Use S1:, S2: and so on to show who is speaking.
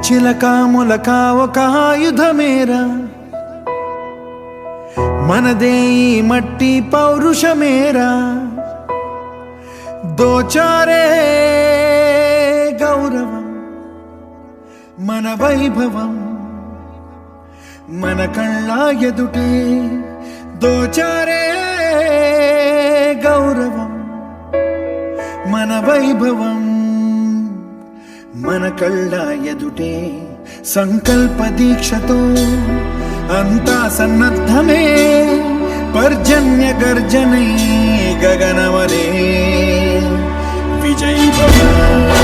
S1: చిలక మొలక ఒక ఆయుధమేరా, మనదే ఈ మట్టి పౌరుషమేరా. దోచారే గౌరవం మన వైభవం, మన కళ్ళ ఎదుటే దోచారే గౌరవం మన వైభవం, మన కళ్ళ ఎదుటే. సంకల్ప దీక్షతో అంతా సన్నద్ధమే, పర్జన్య గర్జనే గగనమనే విజయీ భవ.